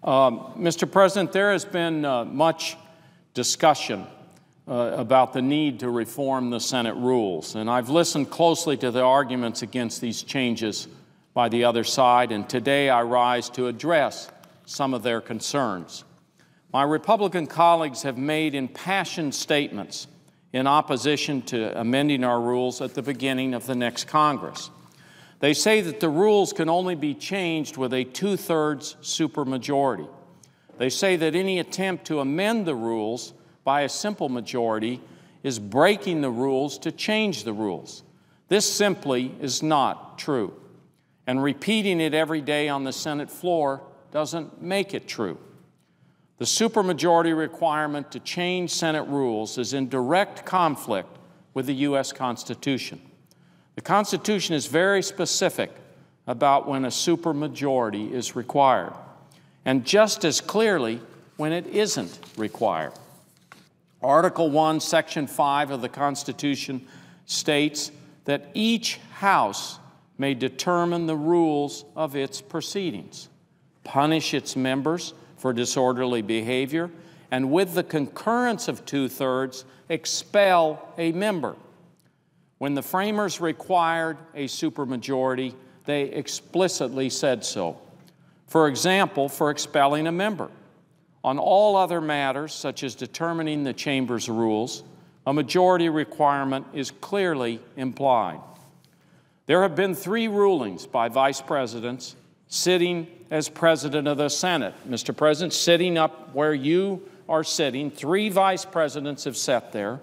Mr. President, there has been much discussion about the need to reform the Senate rules, and I've listened closely to the arguments against these changes by the other side, and today I rise to address some of their concerns. My Republican colleagues have made impassioned statements in opposition to amending our rules at the beginning of the next Congress. They say that the rules can only be changed with a two-thirds supermajority. They say that any attempt to amend the rules by a simple majority is breaking the rules to change the rules. This simply is not true. And repeating it every day on the Senate floor doesn't make it true. The supermajority requirement to change Senate rules is in direct conflict with the U.S. Constitution. The Constitution is very specific about when a supermajority is required, and just as clearly when it isn't required. Article 1, Section 5 of the Constitution states that each House may determine the rules of its proceedings, punish its members for disorderly behavior, and with the concurrence of two-thirds, expel a member. When the framers required a supermajority, they explicitly said so. For example, for expelling a member. On all other matters, such as determining the chamber's rules, a majority requirement is clearly implied. There have been 3 rulings by vice presidents sitting as president of the Senate. Mr. President, sitting up where you are sitting, 3 vice presidents have sat there,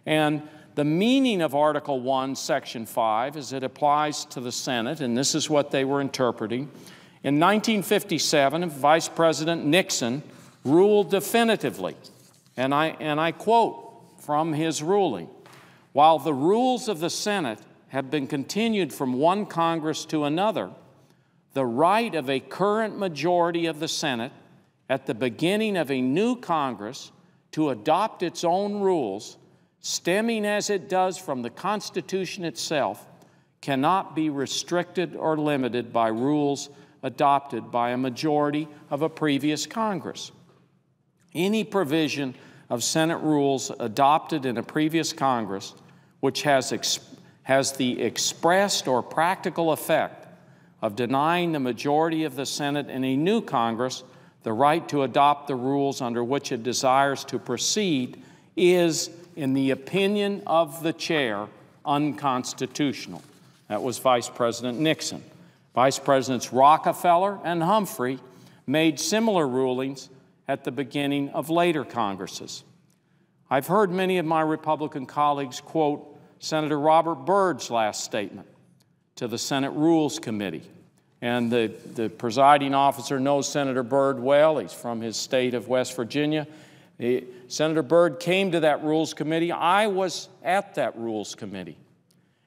and the meaning of Article 1, Section 5, as it applies to the Senate, and this is what they were interpreting. In 1957, Vice President Nixon ruled definitively, and I quote from his ruling, "While the rules of the Senate have been continued from one Congress to another, the right of a current majority of the Senate at the beginning of a new Congress to adopt its own rules, stemming as it does from the Constitution itself, cannot be restricted or limited by rules adopted by a majority of a previous Congress. Any provision of Senate rules adopted in a previous Congress which has the expressed or practical effect of denying the majority of the Senate in a new Congress the right to adopt the rules under which it desires to proceed is, in the opinion of the chair, unconstitutional." That was Vice President Nixon. Vice Presidents Rockefeller and Humphrey made similar rulings at the beginning of later Congresses. I've heard many of my Republican colleagues quote Senator Robert Byrd's last statement to the Senate Rules Committee. And the presiding officer knows Senator Byrd well. He's from his state of West Virginia. Senator Byrd came to that Rules Committee. I was at that Rules Committee,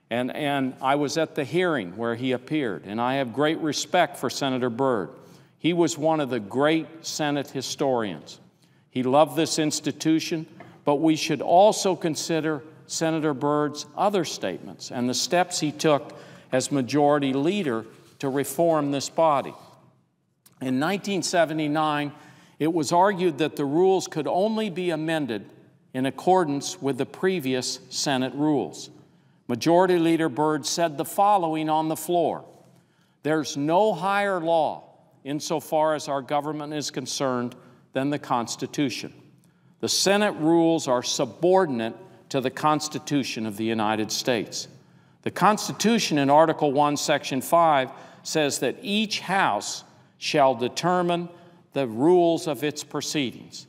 and I was at the hearing where he appeared, and I have great respect for Senator Byrd. He was one of the great Senate historians. He loved this institution, but we should also consider Senator Byrd's other statements and the steps he took as Majority Leader to reform this body. In 1979, it was argued that the rules could only be amended in accordance with the previous Senate rules. Majority Leader Byrd said the following on the floor: "There's no higher law insofar as our government is concerned than the Constitution. The Senate rules are subordinate to the Constitution of the United States. The Constitution in Article 1, Section 5 says that each House shall determine the rules of its proceedings.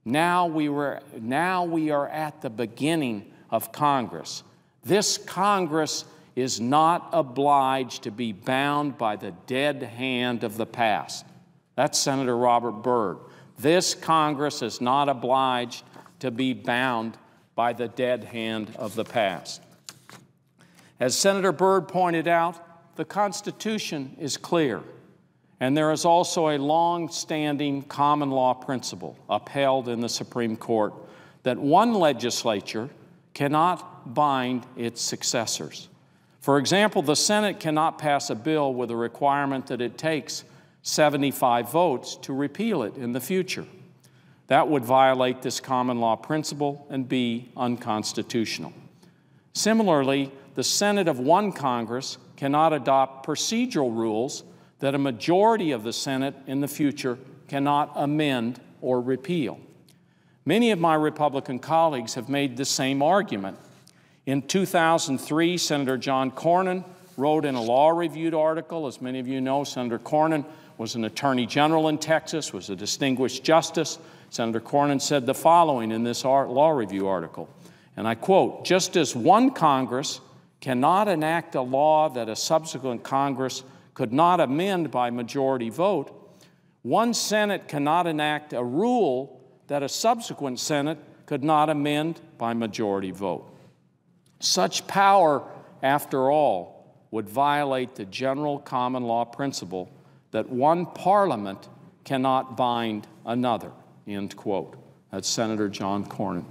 Now we are at the beginning of Congress. This Congress is not obliged to be bound by the dead hand of the past." That's Senator Robert Byrd. This Congress is not obliged to be bound by the dead hand of the past. As Senator Byrd pointed out, the Constitution is clear, and there is also a long-standing common law principle upheld in the Supreme Court that one legislature cannot bind its successors. For example, the Senate cannot pass a bill with a requirement that it takes 75 votes to repeal it in the future. That would violate this common law principle and be unconstitutional. Similarly, the Senate of one Congress cannot adopt procedural rules that a majority of the Senate in the future cannot amend or repeal. Many of my Republican colleagues have made the same argument. In 2003, Senator John Cornyn wrote in a Law Review article, as many of you know, Senator Cornyn was an attorney general in Texas, was a distinguished justice. Senator Cornyn said the following in this Law Review article, and I quote, "Just as one Congress cannot enact a law that a subsequent Congress could not amend by majority vote, one Senate cannot enact a rule that a subsequent Senate could not amend by majority vote. Such power, after all, would violate the general common law principle that one parliament cannot bind another," end quote. That's Senator John Cornyn.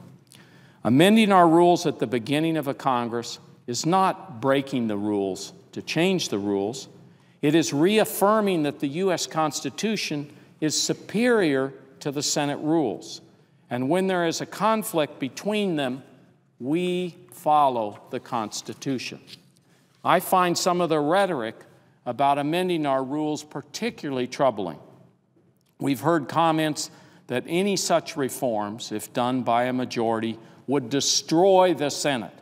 Amending our rules at the beginning of a Congress is not breaking the rules to change the rules. It is reaffirming that the U.S. Constitution is superior to the Senate rules. And when there is a conflict between them, we follow the Constitution. I find some of the rhetoric about amending our rules particularly troubling. We've heard comments that any such reforms, if done by a majority, would destroy the Senate.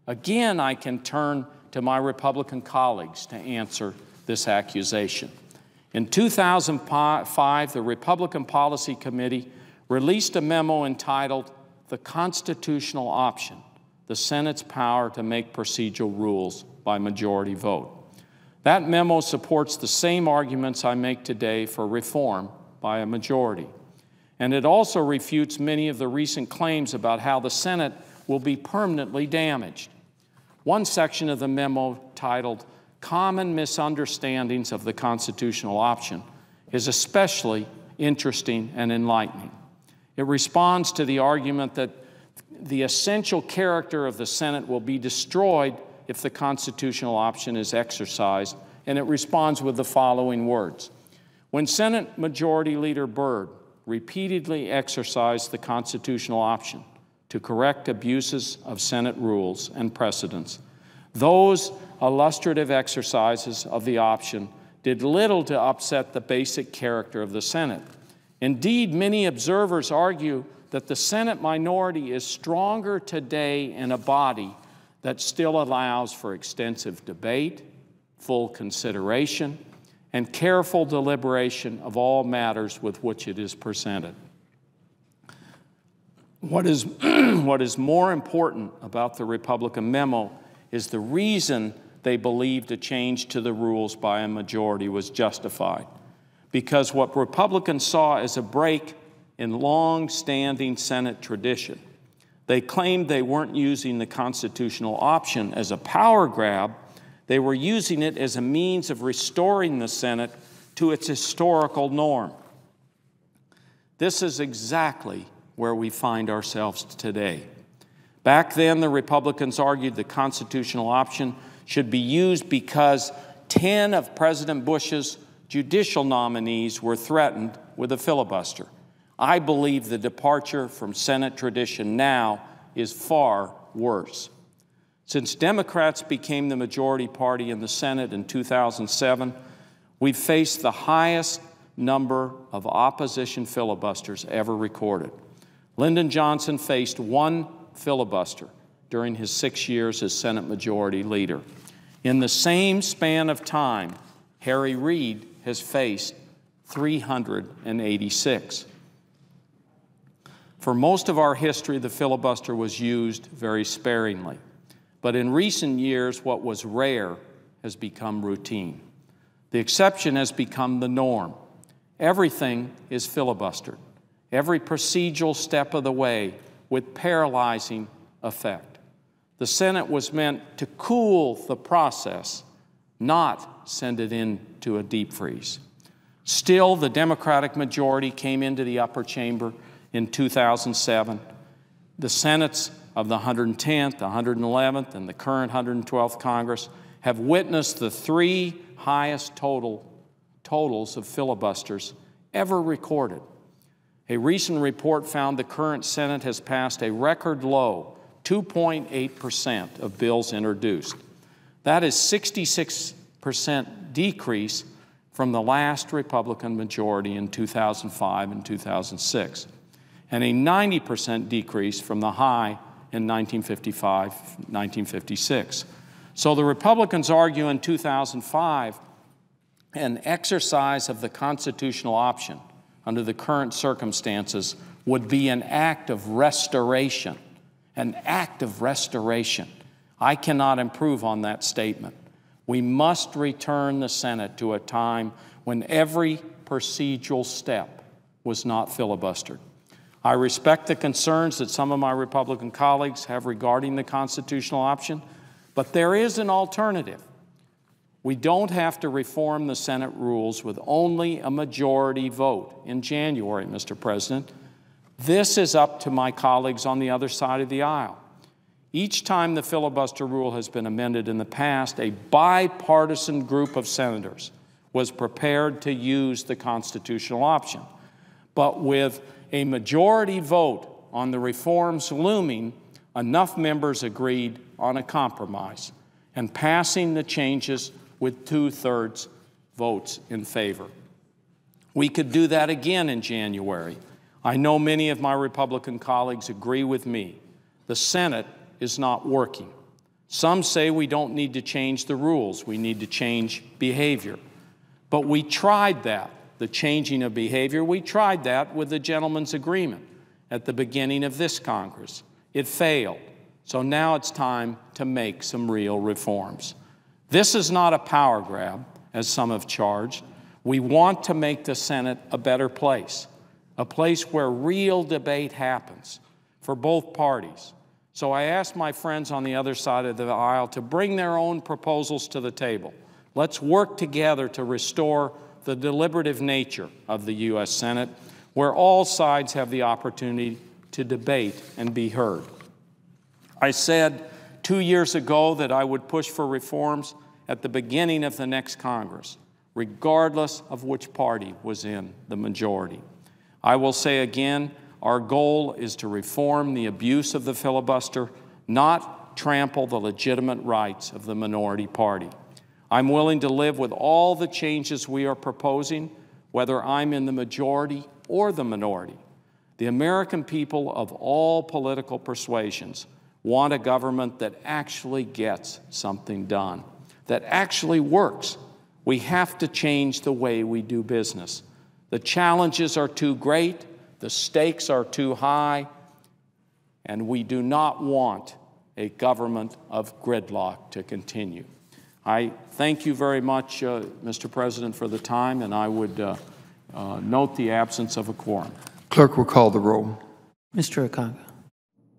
Again, I can turn to my Republican colleagues to answer this accusation. In 2005, the Republican Policy Committee released a memo entitled "The Constitutional Option: The Senate's Power to Make Procedural Rules by Majority Vote." That memo supports the same arguments I make today for reform by a majority. And it also refutes many of the recent claims about how the Senate will be permanently damaged. One section of the memo, titled "Common Misunderstandings of the Constitutional Option," is especially interesting and enlightening. It responds to the argument that the essential character of the Senate will be destroyed if the constitutional option is exercised, and it responds with the following words. When Senate Majority Leader Byrd repeatedly exercised the constitutional option to correct abuses of Senate rules and precedents, those illustrative exercises of the option did little to upset the basic character of the Senate. Indeed, many observers argue that the Senate minority is stronger today in a body that still allows for extensive debate, full consideration, and careful deliberation of all matters with which it is presented. What is more important about the Republican memo is the reason they believed a change to the rules by a majority was justified. Because what Republicans saw as a break in long-standing Senate tradition. They claimed they weren't using the constitutional option as a power grab. They were using it as a means of restoring the Senate to its historical norm. This is exactly where we find ourselves today. Back then, the Republicans argued the constitutional option should be used because 10 of President Bush's judicial nominees were threatened with a filibuster. I believe the departure from Senate tradition now is far worse. Since Democrats became the majority party in the Senate in 2007, we've faced the highest number of opposition filibusters ever recorded. Lyndon Johnson faced one filibuster during his 6 years as Senate Majority Leader. In the same span of time, Harry Reid has faced 386. For most of our history, the filibuster was used very sparingly. But in recent years, what was rare has become routine. The exception has become the norm. Everything is filibustered, every procedural step of the way, with paralyzing effect. The Senate was meant to cool the process, not send it into a deep freeze. Still, the Democratic majority came into the upper chamber in 2007. The Senates of the 110th, the 111th, and the current 112th Congress have witnessed the three highest total totals of filibusters ever recorded. A recent report found the current Senate has passed a record low 2.8% of bills introduced. That is 66% decrease from the last Republican majority in 2005 and 2006, and a 90% decrease from the high in 1955, 1956. So the Republicans argue in 2005 an exercise of the constitutional option under the current circumstances would be an act of restoration. An act of restoration. I cannot improve on that statement. We must return the Senate to a time when every procedural step was not filibustered. I respect the concerns that some of my Republican colleagues have regarding the constitutional option, but there is an alternative. We don't have to reform the Senate rules with only a majority vote in January, Mr. President. This is up to my colleagues on the other side of the aisle. Each time the filibuster rule has been amended in the past, a bipartisan group of senators was prepared to use the constitutional option. But with a majority vote on the reforms looming, enough members agreed on a compromise and passing the changes with 2/3 votes in favor. We could do that again in January. I know many of my Republican colleagues agree with me. The Senate is not working. Some say we don't need to change the rules, we need to change behavior. But we tried that, the changing of behavior. We tried that with the gentleman's agreement at the beginning of this Congress. It failed. So now it's time to make some real reforms. This is not a power grab, as some have charged. We want to make the Senate a better place, a place where real debate happens for both parties. So I ask my friends on the other side of the aisle to bring their own proposals to the table. Let's work together to restore the deliberative nature of the U.S. Senate, where all sides have the opportunity to debate and be heard. I said 2 years ago that I would push for reforms at the beginning of the next Congress, regardless of which party was in the majority. I will say again, our goal is to reform the abuse of the filibuster, not trample the legitimate rights of the minority party. I'm willing to live with all the changes we are proposing, whether I'm in the majority or the minority. The American people of all political persuasions want a government that actually gets something done, that actually works. We have to change the way we do business. The challenges are too great, the stakes are too high, and we do not want a government of gridlock to continue. I thank you very much, Mr. President, for the time, and I would note the absence of a quorum. Clerk will call the roll. Mr. Okanga.